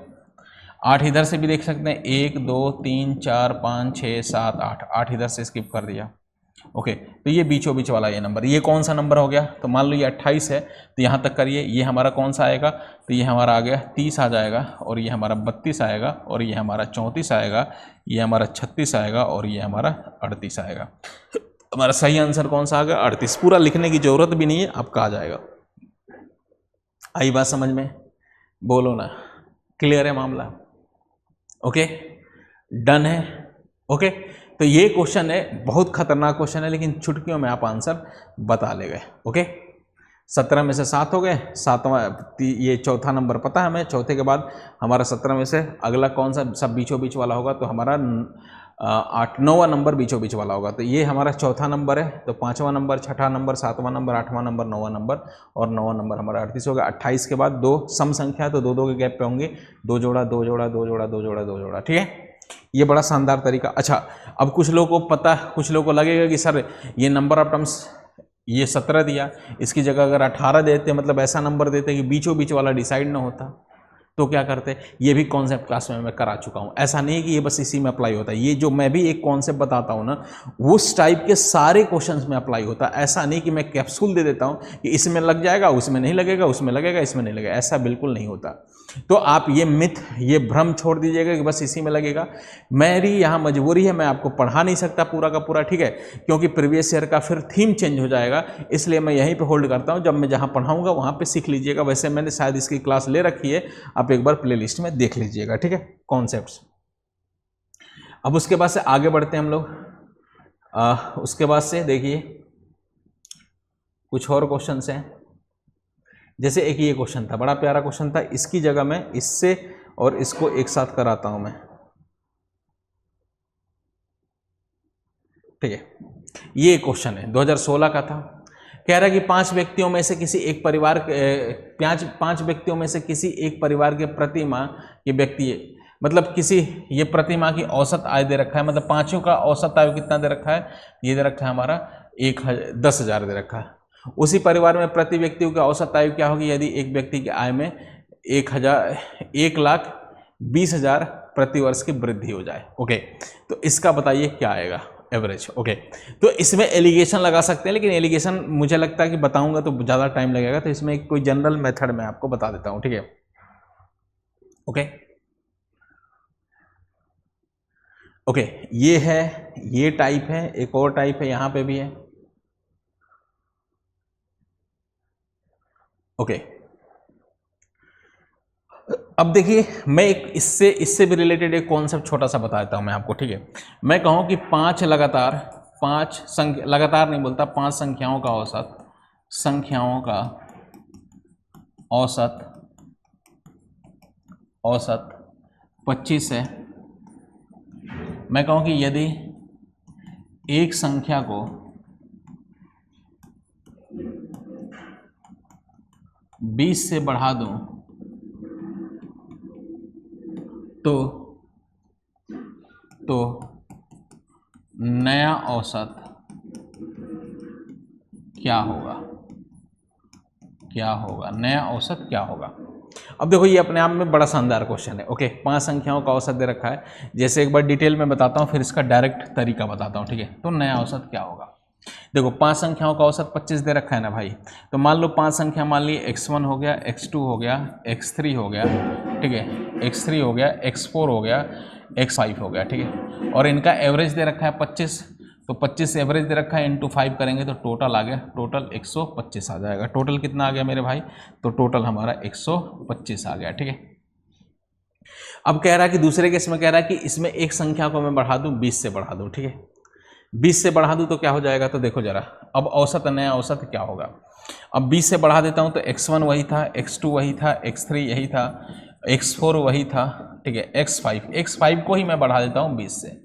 Speaker 2: 8 इधर से भी देख सकते हैं, 1 2 3 4 5 6 7 8, 8 इधर से स्किप कर दिया। ओके, तो ये बीचों बीच वाला ये नंबर, ये कौन सा नंबर हो गया, तो मान लो ये 28 है, तो यहाँ तक करिए, ये हमारा कौन सा आएगा, तो ये हमारा आ गया 30 आ जाएगा, और ये हमारा 32 आएगा, और ये हमारा 34 आएगा, ये हमारा 36 आएगा, और ये हमारा 38 आएगा। हमारा सही आंसर कौन सा आ गया, 38। पूरा लिखने की जरूरत भी नहीं है, आपका आ जाएगा। आई बात समझ में, बोलो ना, क्लियर है मामला। ओके, डन है। ओके, तो ये क्वेश्चन है, बहुत खतरनाक क्वेश्चन है, लेकिन चुटकियों में आप आंसर बता ले गए। ओके, 17 में से 7 हो गए, 7वां ये चौथा नंबर पता है हमें, चौथे के बाद हमारा 17 में से अगला कौन सा सब बीचों बीच वाला होगा, तो हमारा 9वां नंबर बीचों बीच वाला होगा, तो ये हमारा चौथा नंबर है, तो 5वां नंबर, 6ठा नंबर, 7वां नंबर, 8वां नंबर, 9वां नंबर, और 9वां नंबर हमारा 38 होगा। 28 के बाद 2 सम संख्या, तो 2 2 के गैप पे होंगे, 2 जोड़ा 2 जोड़ा 2 जोड़ा 2 जोड़ा 2 जोड़ा, ठीक है, ये बड़ा शानदार तरीका। अच्छा, अब कुछ लोगों को पता, कुछ लोगों को लगेगा कि सर ये नंबर ऑफ टर्म्स ये 17 दिया, इसकी जगह अगर 18 देते, मतलब ऐसा नंबर देते कि बीचों बीच वाला डिसाइड ना होता, तो क्या करते, ये भी कॉन्सेप्ट क्लास में मैं करा चुका हूँ। ऐसा नहीं कि ये बस इसी में अप्लाई होता है, ये जो मैं भी एक कॉन्सेप्ट बताता हूँ ना, उस टाइप के सारे क्वेश्चंस में अप्लाई होता है। ऐसा नहीं कि मैं कैप्सूल दे देता हूँ कि इसमें लग जाएगा, उसमें नहीं लगेगा, उसमें लगेगा, इसमें नहीं लगेगा, ऐसा बिल्कुल नहीं होता। तो आप ये मिथ, ये भ्रम छोड़ दीजिएगा कि बस इसी में लगेगा। मेरी यहाँ मजबूरी है, मैं आपको पढ़ा नहीं सकता पूरा का पूरा, ठीक है, क्योंकि प्रीवियस ईयर का फिर थीम चेंज हो जाएगा, इसलिए मैं यहीं पे होल्ड करता हूँ। जब मैं जहाँ पढ़ाऊँगा वहाँ पे सीख लीजिएगा। वैसे मैंने शायद इसकी क्लास ले रखी है, आप एक बार प्लेलिस्ट में देख लीजिएगा, ठीक है, कॉन्सेप्ट्स। अब उसके बाद से आगे बढ़ते हैं हम लोग। उसके बाद से देखिए कुछ और क्वेश्चंस हैं। जैसे एक ये क्वेश्चन था, बड़ा प्यारा क्वेश्चन था, इसकी जगह मैं इससे और इसको एक साथ कराता हूं मैं, ठीक है। ये क्वेश्चन है 2016 का था, कह रहा है कि 5 व्यक्तियों में से किसी एक परिवार पांच व्यक्तियों में से किसी एक परिवार के प्रति माह के व्यक्ति, मतलब किसी ये प्रति माह की औसत आय दे रखा है, मतलब पांचों का औसत आय कितना दे रखा है, ये दे रखा है हमारा 10,000 दे रखा है। उसी परिवार में प्रति व्यक्ति की औसत आयु क्या होगी यदि एक व्यक्ति की आय में 1,20,000 प्रति वर्ष की वृद्धि हो जाए। ओके, तो इसका बताइए क्या आएगा एवरेज। ओके, तो इसमें एलिगेशन लगा सकते हैं, लेकिन एलिगेशन मुझे लगता है कि बताऊंगा तो ज़्यादा टाइम लगेगा, तो इसमें कोई जनरल मेथड मैं आपको बता देता हूँ, ठीक है। ओके ओके, ये है, ये टाइप है, एक और टाइप है, यहाँ पे भी है। ओके, अब देखिए मैं एक इससे भी रिलेटेड एक कॉन्सेप्ट छोटा सा बता देता हूँ मैं आपको, ठीक है। मैं कहूँ कि 5 लगातार नहीं बोलता, 5 संख्याओं का औसत 25 है। मैं कहूँ कि यदि एक संख्या को 20 से बढ़ा दूं तो नया औसत क्या होगा, क्या होगा, नया औसत क्या होगा। अब देखो ये अपने आप में बड़ा शानदार क्वेश्चन है। ओके, 5 संख्याओं का औसत दे रखा है, जैसे एक बार डिटेल में बताता हूँ फिर इसका डायरेक्ट तरीका बताता हूँ, ठीक है। तो नया औसत क्या होगा, देखो 5 संख्याओं का औसत 25 दे रखा है ना भाई, तो मान लो 5 संख्या मान ली x1 हो गया, x2 हो गया, x3 हो गया, ठीक है, x3 हो गया, x4 हो गया, x5 हो गया, ठीक है। और इनका एवरेज दे रखा है 25, तो 25 एवरेज दे रखा है, इंटू 5 करेंगे तो टोटल आ गया, टोटल 125 आ जाएगा। टोटल कितना आ गया मेरे भाई, तो टोटल हमारा 125 आ गया, ठीक है। अब कह रहा है कि दूसरे केस में कह रहा है कि इसमें एक संख्या को मैं बढ़ा दूं, 20 से बढ़ा दूं, ठीक है। 20 से बढ़ा दूं तो क्या हो जाएगा, तो देखो जरा, अब औसत, नया औसत क्या होगा। अब 20 से बढ़ा देता हूं तो x1 वही था, x2 वही था, x3 यही था, x4 वही था, ठीक है, x5 को ही मैं बढ़ा देता हूं 20 से,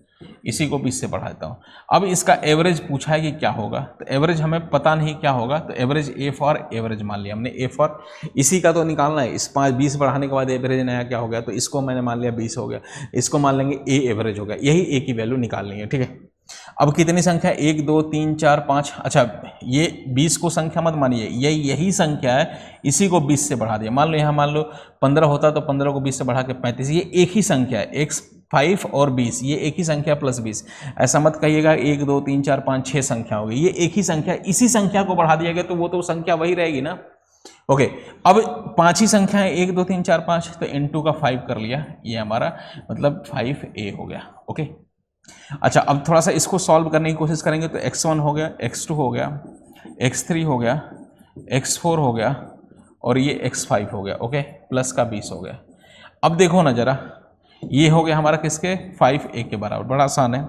Speaker 2: इसी को 20 से बढ़ा देता हूं। अब इसका एवरेज पूछा है कि क्या होगा, तो एवरेज हमें पता नहीं क्या होगा, तो एवरेज ए फॉर एवरेज मान लिया हमने, ए फॉर इसी का तो निकालना है। इस 20 बढ़ाने के बाद एवरेज नया क्या हो गया, तो इसको मैंने मान लिया 20 हो गया, इसको मान लेंगे ए एवरेज हो गया, यही ए की वैल्यू निकालनी है, ठीक है। अब कितनी संख्या, 1 2 3 4 5, अच्छा ये 20 को संख्या मत मानिए, यही संख्या है, इसी को 20 से बढ़ा दिया। मान लो यहाँ मान लो 15 होता तो 15 को 20 से बढ़ा के 35, ये एक ही संख्या है, x5 और 20, ये एक ही संख्या प्लस 20। ऐसा मत कहिएगा 1 2 3 4 5 6 संख्या हो गई, ये एक ही संख्या, इसी संख्या को बढ़ा दिया गया तो वो तो संख्या वही रहेगी ना। ओके, अब 5 ही संख्या है, 1 2 3 4 5, तो n2 का 5 कर लिया, ये हमारा मतलब 5a हो गया। ओके, अच्छा अब थोड़ा सा इसको सॉल्व करने की कोशिश करेंगे, तो x1 हो गया, x2 हो गया, x3 हो गया, x4 हो गया और ये x5 हो गया। ओके, प्लस का 20 हो गया। अब देखो ना जरा, ये हो गया हमारा किसके, 5a के बराबर, बड़ा आसान है।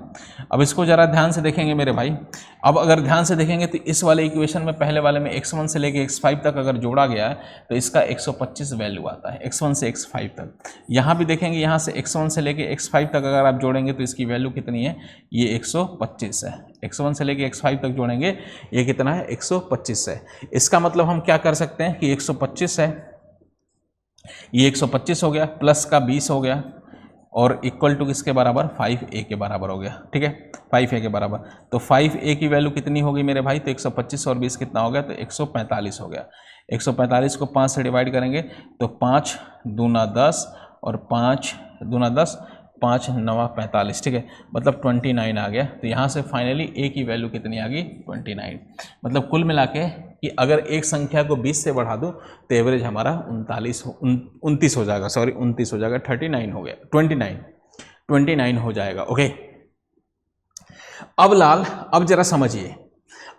Speaker 2: अब इसको जरा ध्यान से देखेंगे मेरे भाई। अब अगर ध्यान से देखेंगे तो इस वाले इक्वेशन में पहले वाले में x1 से लेके x5 तक अगर जोड़ा गया है तो इसका 125 वैल्यू आता है, x1 से x5 तक। यहाँ भी देखेंगे, यहाँ से x1 से लेके x5 तक अगर आप जोड़ेंगे तो इसकी वैल्यू कितनी है, ये 125 है। x1 से लेके x5 तक जोड़ेंगे, ये कितना है, 125 है। इसका मतलब हम क्या कर सकते हैं कि 125 है, ये 125 हो गया, प्लस का 20 हो गया और इक्वल टू किसके बराबर, 5a के बराबर हो गया, ठीक है, 5a के बराबर। तो 5a की वैल्यू कितनी होगी मेरे भाई, तो 125 और 20 कितना हो गया, तो 145 हो गया। 145 को 5 से डिवाइड करेंगे तो 5 दूना 10 और 5 दूना 10, 5 9 45, ठीक है, मतलब 29 आ गया। तो यहाँ से फाइनली a की वैल्यू कितनी आ गई, 29। मतलब कुल मिला के कि अगर एक संख्या को 20 से बढ़ा दूं तो एवरेज हमारा 29 हो जाएगा, सॉरी 29 हो जाएगा, 39 हो गया, 29 हो जाएगा। ओके, अब लाल, अब जरा समझिए,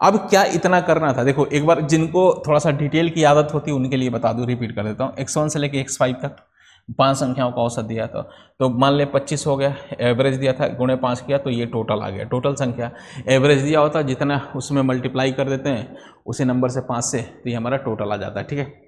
Speaker 2: अब क्या इतना करना था। देखो एक बार जिनको थोड़ा सा डिटेल की आदत होती है उनके लिए बता दूं, रिपीट कर देता हूँ। x1 से लेके x5 तक 5 संख्याओं का औसत दिया था, तो मान ले 25 हो गया, एवरेज दिया था, गुणे 5 किया तो ये टोटल आ गया। टोटल संख्या एवरेज दिया होता, जितना उसमें मल्टीप्लाई कर देते हैं उसी नंबर से 5 से, तो ये हमारा टोटल आ जाता है, ठीक है।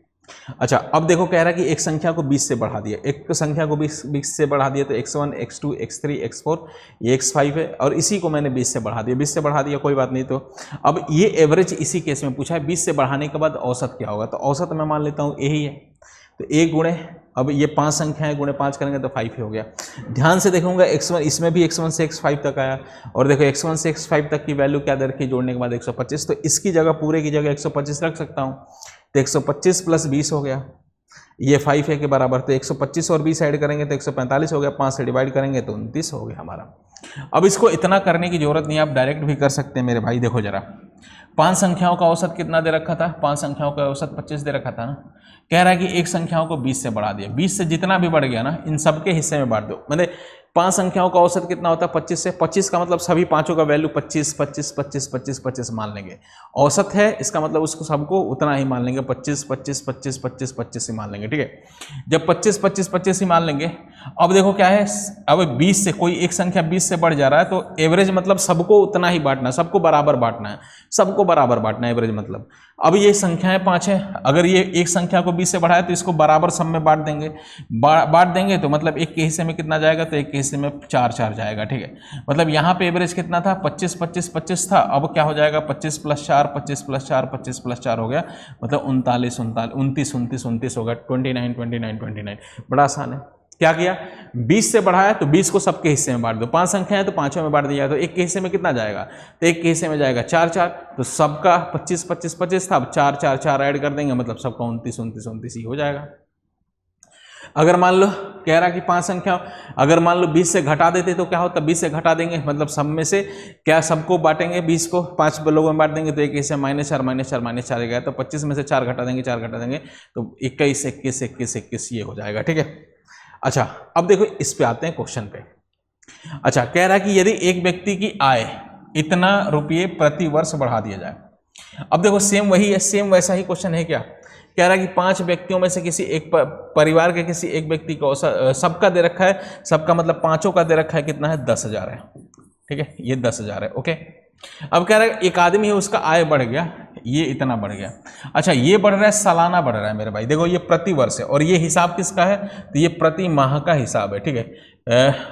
Speaker 2: अच्छा अब देखो कह रहा है कि एक संख्या को 20 से बढ़ा दिया, एक संख्या को 20 से बढ़ा दिया, तो x1 x2 x3 x4 ये x5 है, और इसी को मैंने 20 से बढ़ा दिया, 20 से बढ़ा दिया, कोई बात नहीं। तो अब ये एवरेज इसी केस में पूछा है, 20 से बढ़ाने के बाद औसत क्या होगा, तो औसत मैं मान लेता हूँ यही है, तो a गुणे, अब ये 5 संख्या है, गुणे 5 करेंगे तो 5 हो गया। ध्यान से देखूंगा x1, इसमें भी x1 से x5 तक आया, और देखो x1 से x5 तक की वैल्यू क्या दे रखी, जोड़ने के बाद 125, तो इसकी जगह पूरे की जगह 125 रख सकता हूँ, तो 125 प्लस 20 हो गया, ये 5a के बराबर। तो 125 और 20 ऐड करेंगे तो 145 हो गया, 5 से डिवाइड करेंगे तो 29 हो गया हमारा। अब इसको इतना करने की जरूरत नहीं, आप डायरेक्ट भी कर सकते हैं मेरे भाई। देखो जरा, 5 संख्याओं का औसत कितना दे रखा था, 5 संख्याओं का औसत 25 दे रखा था ना। कह रहा है कि एक संख्याओं को 20 से बढ़ा दिया, 20 से जितना भी बढ़ गया ना इन सबके हिस्से में बांट दो। मतलब 5 संख्याओं का औसत कितना होता है, 25 से, 25 का मतलब सभी पांचों का वैल्यू 25 25 25 25 25 मान लेंगे। औसत है इसका मतलब उसको सबको उतना ही मान लेंगे, 25 25 25 25 25 ही मान लेंगे, ठीक है। जब 25 25 25 ही मान लेंगे, अब देखो क्या है, अब 20 से कोई एक संख्या 20 से बढ़ जा रहा है, तो एवरेज मतलब सबको उतना ही बांटना, सबको बराबर बांटना है, सबको बराबर बांटना है एवरेज मतलब। अब ये संख्याएं 5 है, अगर ये एक संख्या को 20 से बढ़ाए तो इसको बराबर सब में बांट देंगे, बांट देंगे तो मतलब एक के हिस्से में कितना जाएगा, तो एक के हिस्से में 4 4 जाएगा, ठीक है। मतलब यहाँ पे एवरेज कितना था, 25 25 25 था, अब क्या हो जाएगा 25 + 4 25 + 4 25 + 4 हो गया, मतलब 39 29 29 29 29 होगा, 29 29 29। बड़ा आसान है। क्या किया, 20 से बढ़ाया तो 20 को सबके हिस्से में बांट दो, 5 संख्या है तो 5 में बांट दिया, तो एक के हिस्से में कितना जाएगा, तो एक के हिस्से में जाएगा 4 4, तो सबका 25 25 25 था, अब 4 4 4 ऐड कर देंगे, मतलब सबका 29 29 29 ही हो जाएगा। अगर मान लो कह रहा कि 5 संख्या, अगर मान लो 20 से घटा देते तो क्या होता, 20 से घटा देंगे मतलब सब में से क्या सबको बांटेंगे, 20 को 5 लोगों में बांट देंगे, तो एक हिस्से -4 गया, तो 25 में से 4 घटा देंगे, 4 घटा देंगे तो 21 21 21 21 ये हो जाएगा। ठीक है, अच्छा अब देखो इस पे आते हैं क्वेश्चन पे। अच्छा कह रहा है कि यदि एक व्यक्ति की आय इतना रुपये प्रति वर्ष बढ़ा दिया जाए। अब देखो सेम वही है, सेम वैसा ही क्वेश्चन है क्या, कह रहा है कि 5 व्यक्तियों में से किसी एक परिवार के किसी एक व्यक्ति को सबका दे रखा है, सबका मतलब 5 का दे रखा है, कितना है 10,000 है। ठीक है, ये 10,000 है। ओके, अब कह रहा है एक आदमी है उसका आय बढ़ गया, ये इतना बढ़ गया। अच्छा ये बढ़ रहा है सालाना बढ़ रहा है मेरे भाई, देखो ये प्रति वर्ष है और ये हिसाब किसका है, तो ये प्रति माह का हिसाब है। ठीक है,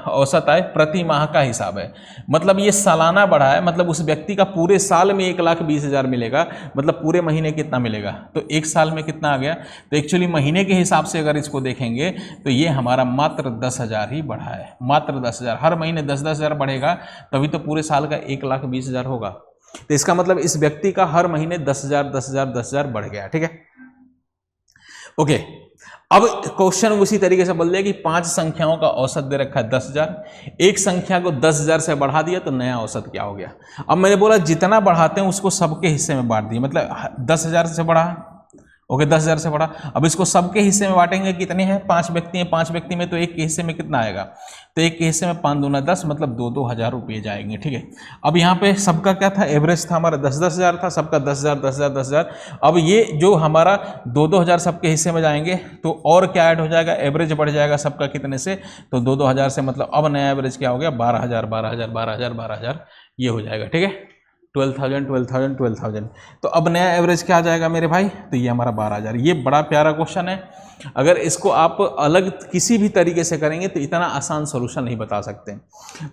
Speaker 2: औसत आय प्रति माह का हिसाब है, मतलब ये सालाना बढ़ा है, मतलब उस व्यक्ति का पूरे साल में 1,20,000 मिलेगा, मतलब पूरे महीने कितना मिलेगा, तो एक साल में कितना आ गया, तो एक्चुअली महीने के हिसाब से अगर इसको देखेंगे तो ये हमारा मात्र 10,000 ही बढ़ा है, मात्र 10,000। हर महीने 10,000 बढ़ेगा तभी तो पूरे साल का 1,20,000 होगा, तो इसका मतलब इस व्यक्ति का हर महीने 10,000 10,000 10,000 बढ़ गया। ठीक है, ओके, अब क्वेश्चन उसी तरीके से बोल दिया कि 5 संख्याओं का औसत दे रखा है 10,000, एक संख्या को 10,000 से बढ़ा दिया तो नया औसत क्या हो गया। अब मैंने बोला जितना बढ़ाते हैं उसको सबके हिस्से में बांट दिए, मतलब 10,000 से बढ़ा, ओके 10,000 से बढ़ा, अब इसको सबके हिस्से में बांटेंगे, कितने हैं 5 व्यक्ति हैं, 5 व्यक्ति में तो एक के हिस्से में कितना आएगा, तो एक के हिस्से में 5 दूना 10, मतलब 2-2 रुपये जाएंगे। ठीक है, अब यहाँ पे सबका क्या था, एवरेज था हमारा 10,000 था, सबका 10,000 10,000 10,000, अब ये जो हमारा 2-2 सबके हिस्से में जाएंगे तो और क्या ऐड हो जाएगा, एवरेज बढ़ जाएगा सबका कितने से, तो 2-2 से, मतलब अब नया एवरेज क्या हो गया 12,000 12,000 12,000 12,000 ये हो जाएगा। ठीक है, 12,000 12,000 12,000, तो अब नया एवरेज क्या आ जाएगा मेरे भाई, तो ये हमारा 12,000। ये बड़ा प्यारा क्वेश्चन है, अगर इसको आप अलग किसी भी तरीके से करेंगे तो इतना आसान सॉल्यूशन नहीं बता सकते।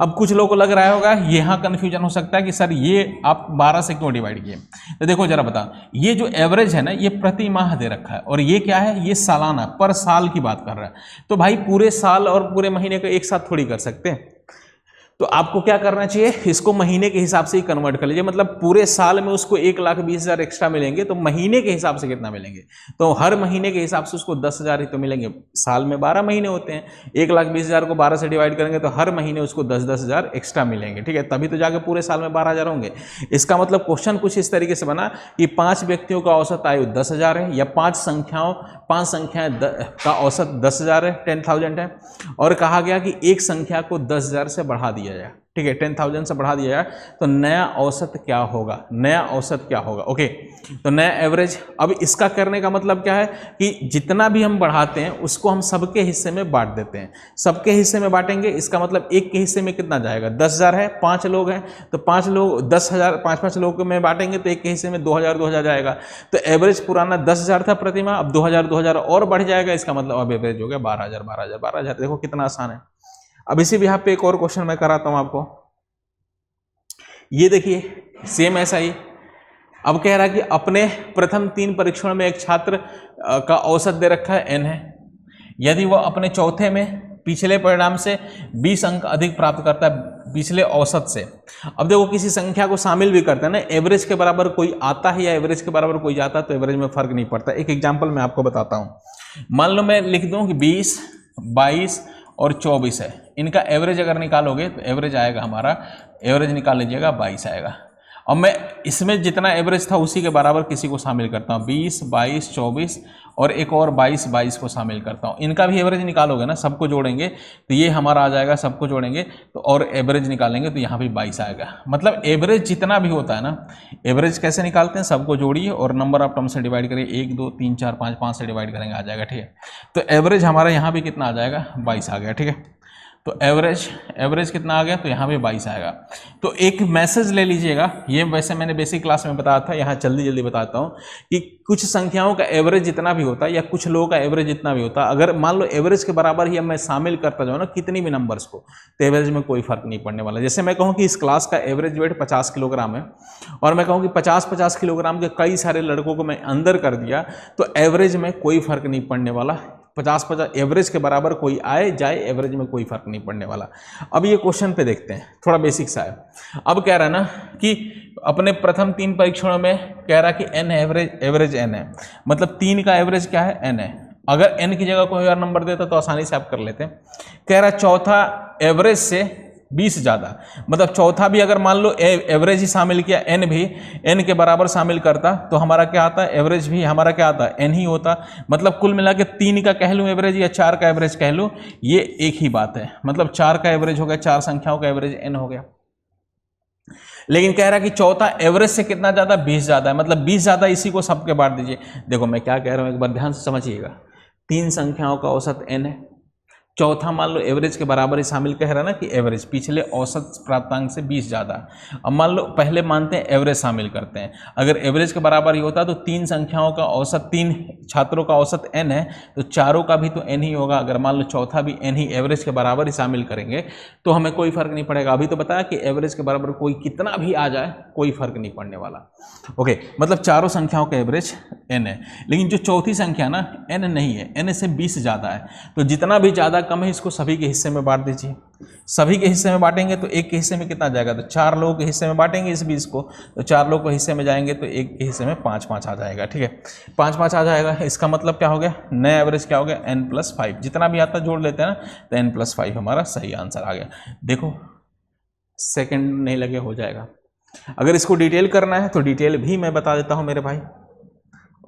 Speaker 2: अब कुछ लोगों को लग रहा होगा यहाँ कन्फ्यूजन हो सकता है कि सर ये आप 12 से क्यों डिवाइड किए, तो देखो जरा बता, ये जो एवरेज है ना ये प्रति माह दे रखा है और ये क्या है, ये सालाना पर साल की बात कर रहा है, तो भाई पूरे साल और पूरे महीने को एक साथ थोड़ी कर सकते हैं, तो आपको क्या करना चाहिए, इसको महीने के हिसाब से ही कन्वर्ट कर लीजिए, मतलब पूरे साल में उसको 1,20,000 एक्स्ट्रा मिलेंगे तो महीने के हिसाब से कितना मिलेंगे, तो हर महीने के हिसाब से उसको 10,000 ही तो मिलेंगे, साल में 12 महीने होते हैं, 1,20,000 को 12 से डिवाइड करेंगे तो हर महीने उसको 10,000 एक्स्ट्रा मिलेंगे। ठीक है, तभी तो जाके पूरे साल में 12,000 होंगे। इसका मतलब क्वेश्चन कुछ इस तरीके से बना कि 5 व्यक्तियों का औसत आयु 10,000 है, या 5 संख्याएं का औसत 10,000 है, 10,000 है, और कहा गया कि एक संख्या को 10,000 से बढ़ा दिया जाए। ठीक है, 10,000 से बढ़ा दिया जाए तो नया औसत क्या होगा, नया औसत क्या होगा। ओके, तो नया एवरेज, अब इसका करने का मतलब क्या है कि जितना भी हम बढ़ाते हैं उसको हम सबके हिस्से में बांट देते हैं, सबके हिस्से में बांटेंगे, इसका मतलब एक के हिस्से में कितना जाएगा, 10,000 है, 5 लोग हैं तो 5 लोग 10,000 5-5 लोगों में बांटेंगे तो एक के हिस्से में 2,000 जाएगा, तो एवरेज पुराना 10,000 था प्रति माह, अब 2,000 और बढ़ जाएगा, इसका मतलब अब एवरेज हो गया 12,000। देखो कितना आसान है। अब इसी भी यहाँ पे एक और क्वेश्चन मैं कराता हूं आपको, ये देखिए सेम ऐसा ही। अब कह रहा है कि अपने प्रथम 3 परीक्षण में एक छात्र का औसत दे रखा है n है, यदि वह अपने चौथे में पिछले परिणाम से 20 अंक अधिक प्राप्त करता है पिछले औसत से। अब देखो किसी संख्या को शामिल भी करते हैं ना, एवरेज के बराबर कोई आता है या एवरेज के बराबर कोई जाता है तो एवरेज में फर्क नहीं पड़ता। एक एग्जाम्पल मैं आपको बताता हूँ, मान लो मैं लिख दूँ कि 20 22 और 24 है, इनका एवरेज अगर निकालोगे तो एवरेज आएगा हमारा, एवरेज निकाल लीजिएगा 22 आएगा। अब मैं इसमें जितना एवरेज था उसी के बराबर किसी को शामिल करता हूँ, 20 22 24 और एक और 22 को शामिल करता हूँ, इनका भी एवरेज निकालोगे ना, सबको जोड़ेंगे तो ये हमारा आ जाएगा, सबको जोड़ेंगे तो और एवरेज निकालेंगे तो यहाँ भी 22 आएगा। मतलब एवरेज जितना भी होता है ना, एवरेज कैसे निकालते हैं, सबको जोड़िए और नंबर ऑफ टर्म से डिवाइड करिए, 1 2 3 4 5 5 से डिवाइड करेंगे आ जाएगा। ठीक है, तो एवरेज हमारा यहाँ भी कितना आ जाएगा, 22 आ गया। ठीक है, तो एवरेज कितना आ गया, तो यहाँ भी 22 आएगा। तो एक मैसेज ले लीजिएगा, ये वैसे मैंने बेसिक क्लास में बताया था, यहाँ जल्दी बताता हूँ कि कुछ संख्याओं का एवरेज जितना भी होता है या कुछ लोगों का एवरेज जितना भी होता है, अगर मान लो एवरेज के बराबर ही मैं शामिल करता जाऊँ ना कितनी भी नंबर्स को, तो एवरेज में कोई फर्क नहीं पड़ने वाला। जैसे मैं कहूँ कि इस क्लास का एवरेज वेट 50 किलोग्राम है और मैं कहूँ कि 50 किलोग्राम के कई सारे लड़कों को मैं अंदर कर दिया, तो एवरेज में कोई फर्क नहीं पड़ने वाला, 50-50 एवरेज के बराबर कोई आए जाए, एवरेज में कोई फर्क नहीं पड़ने वाला। अब ये क्वेश्चन पे देखते हैं, थोड़ा बेसिक सा है। अब कह रहा है ना कि अपने प्रथम 3 परीक्षणों में कह रहा कि n एवरेज n है, मतलब 3 का एवरेज क्या है, n है। अगर n की जगह कोई और नंबर देता तो आसानी से आप कर लेते हैं। कह रहा चौथा एवरेज से 20 ज़्यादा, मतलब चौथा भी अगर मान लो एवरेज ही शामिल किया, n भी n के बराबर शामिल करता तो हमारा क्या आता है, एवरेज भी हमारा क्या आता है, n ही होता। मतलब कुल मिला के 3 का कह लूँ एवरेज या 4 का एवरेज कह लूँ, ये एक ही बात है। मतलब 4 का एवरेज हो गया, 4 संख्याओं का एवरेज n हो गया। लेकिन कह रहा है कि चौथा एवरेज से कितना ज़्यादा, 20 ज़्यादा है, मतलब 20 ज़्यादा, इसी को सबके बांट दीजिए। देखो मैं क्या कह रहा हूँ, एक बार ध्यान से समझिएगा। 3 संख्याओं का औसत n है, चौथा मान लो एवरेज के बराबर ही शामिल, कह रहा है ना कि एवरेज पिछले औसत प्राप्तांक से 20 ज़्यादा। अब मान लो पहले मानते हैं एवरेज शामिल करते हैं, अगर एवरेज के बराबर ही होता तो 3 संख्याओं का औसत, 3 छात्रों का औसत n है तो चारों का भी तो n ही होगा। अगर मान लो चौथा भी n ही एवरेज के बराबर ही शामिल करेंगे तो हमें कोई फर्क नहीं पड़ेगा। अभी तो बताया कि एवरेज के बराबर कोई कितना भी आ जाए कोई फर्क नहीं पड़ने वाला। ओके, मतलब चारों संख्याओं का एवरेज n है, लेकिन जो चौथी संख्या ना n नहीं है, n से 20 ज़्यादा है, तो जितना भी ज़्यादा कम है इसको सभी के हिस्से में बांट दीजिए। सभी के हिस्से में बांटेंगे तो एक के हिस्से में कितना जाएगा, तो 4 लोगों के हिस्से में बांटेंगे इस 20 को, तो 4 लोगों के हिस्से में जाएंगे तो एक के हिस्से में 5-5 आ जाएगा। ठीक है, 5-5 आ जाएगा, इसका मतलब क्या हो गया, नया एवरेज क्या हो गया, n+5। जितना भी आता जोड़ लेते हैं ना तो n+5 हमारा सही आंसर आ गया। देखो सेकेंड नहीं लगे, हो जाएगा। अगर इसको डिटेल करना है तो डिटेल भी मैं बता देता हूं मेरे भाई।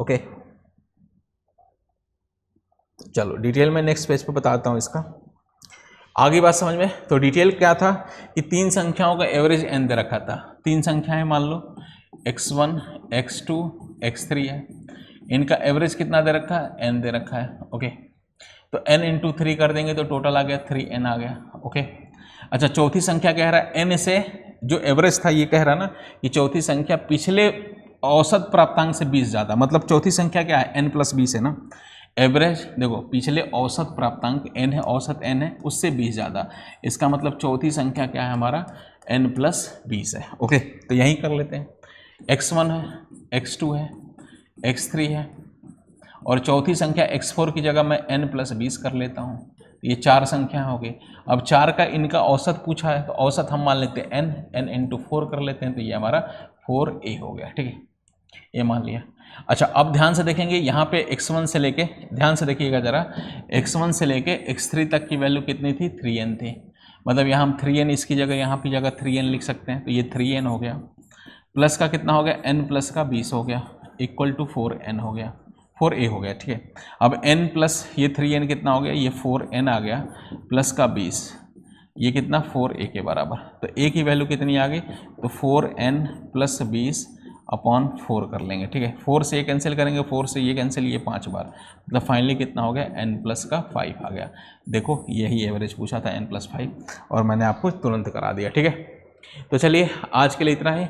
Speaker 2: ओके चलो डिटेल में नेक्स्ट पेज पे बताता हूं इसका, आगे बात समझ में। तो डिटेल क्या था कि 3 संख्याओं का एवरेज n दे रखा था। 3 संख्याएं मान लो x1, x2, x3 है, इनका एवरेज कितना दे रखा है, n दे रखा है। ओके, तो n × 3 कर देंगे तो टोटल आ गया 3n आ गया। ओके, अच्छा चौथी संख्या कह रहा है n से जो एवरेज था, ये कह रहा ना कि चौथी संख्या पिछले औसत प्राप्तांक से 20 ज़्यादा, मतलब चौथी संख्या क्या है, n+20 है ना। एवरेज देखो पिछले औसत प्राप्तांक n है, औसत n है, उससे 20 ज़्यादा, इसका मतलब चौथी संख्या क्या है हमारा, n+20 है। ओके, तो यहीं कर लेते हैं। x1 है, x2 है, x3 है, और चौथी संख्या x4 की जगह मैं n+20 कर लेता हूँ। ये 4 संख्या हो गई। अब 4 का इनका औसत पूछा है तो औसत हम मान लेते हैं n × 4 कर लेते हैं, तो ये हमारा 4a हो गया। ठीक है, ये मान लिया। अच्छा अब ध्यान से देखेंगे यहाँ पे x1 से लेके, ध्यान से देखिएगा जरा, x1 से लेके x3 तक की वैल्यू कितनी थी, 3n थी। मतलब यहाँ हम 3n इसकी जगह, यहाँ की जगह 3n लिख सकते हैं, तो ये 3n हो गया। प्लस का कितना हो गया, n+20 हो गया, इक्वल टू 4n हो गया, 4a हो गया। ठीक है, अब n प्लस ये 3n कितना हो गया, ये 4n आ गया, प्लस का 20, ये कितना 4a के बराबर। तो a की वैल्यू कितनी आ गई, तो 4n+20 अपॉन 4 कर लेंगे। ठीक है, 4 से ये कैंसिल करेंगे, 4 से ये कैंसिल, ये 5 बार, मतलब फाइनली कितना हो गया, n+5 आ गया। देखो यही एवरेज पूछा था, n+5, और मैंने आपको तुरंत करा दिया। ठीक है, तो चलिए आज के लिए इतना ही,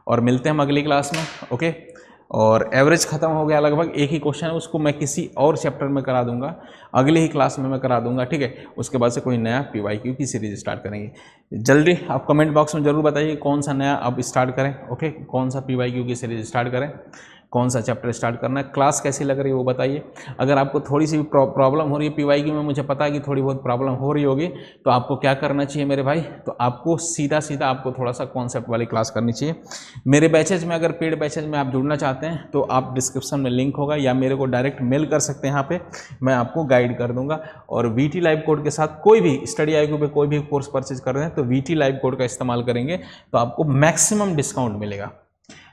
Speaker 2: और मिलते हैं हम अगली क्लास में। ओके, और एवरेज ख़त्म हो गया, लगभग एक ही क्वेश्चन है, उसको मैं किसी और चैप्टर में करा दूंगा, अगली ही क्लास में मैं करा दूंगा। ठीक है, उसके बाद से कोई नया PYQ की सीरीज स्टार्ट करेंगे। जल्दी आप कमेंट बॉक्स में ज़रूर बताइए कौन सा नया अब स्टार्ट करें। ओके, कौन सा PYQ की सीरीज स्टार्ट करें, कौन सा चैप्टर स्टार्ट करना है, क्लास कैसी लग रही है वो बताइए। अगर आपको थोड़ी सी भी प्रॉब्लम हो रही है PYQ में, मुझे पता है कि थोड़ी बहुत प्रॉब्लम हो रही होगी, तो आपको क्या करना चाहिए मेरे भाई, तो आपको सीधा सीधा आपको थोड़ा सा कॉन्सेप्ट वाली क्लास करनी चाहिए। मेरे बैचेज में, अगर पेड बैचेज में आप जुड़ना चाहते हैं तो आप डिस्क्रिप्शन में लिंक होगा, या मेरे को डायरेक्ट मेल कर सकते हैं, यहाँ पे मैं आपको गाइड कर दूंगा। और VT लाइव कोड के साथ कोई भी StudyIQ पे कोई भी कोर्स परचेज कर रहे हैं तो VT लाइव कोड का इस्तेमाल करेंगे तो आपको मैक्सिमम डिस्काउंट मिलेगा।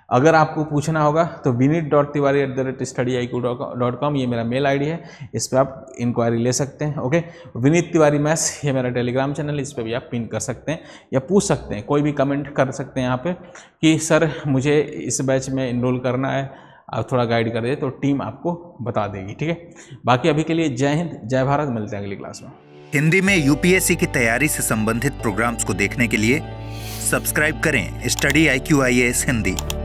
Speaker 2: अगर आपको पूछना होगा तो vinit.tiwari@studiiq.com, ये मेरा मेल ID है, इस पर आप इंक्वायरी ले सकते हैं। ओके, विनीत तिवारी मैथ्स, ये मेरा टेलीग्राम चैनल है, इस पर भी आप पिन कर सकते हैं या पूछ सकते हैं, कोई भी कमेंट कर सकते हैं यहाँ पे कि सर मुझे इस बैच में इनरोल करना है, आप थोड़ा गाइड कर दे, तो टीम आपको बता देगी। ठीक है, बाकी अभी के लिए जय हिंद, जय भारत, मिलते हैं अगली क्लास में।
Speaker 1: हिंदी में UPSC की तैयारी से संबंधित प्रोग्राम्स को देखने के लिए सब्सक्राइब करें StudyIQ IAS हिंदी।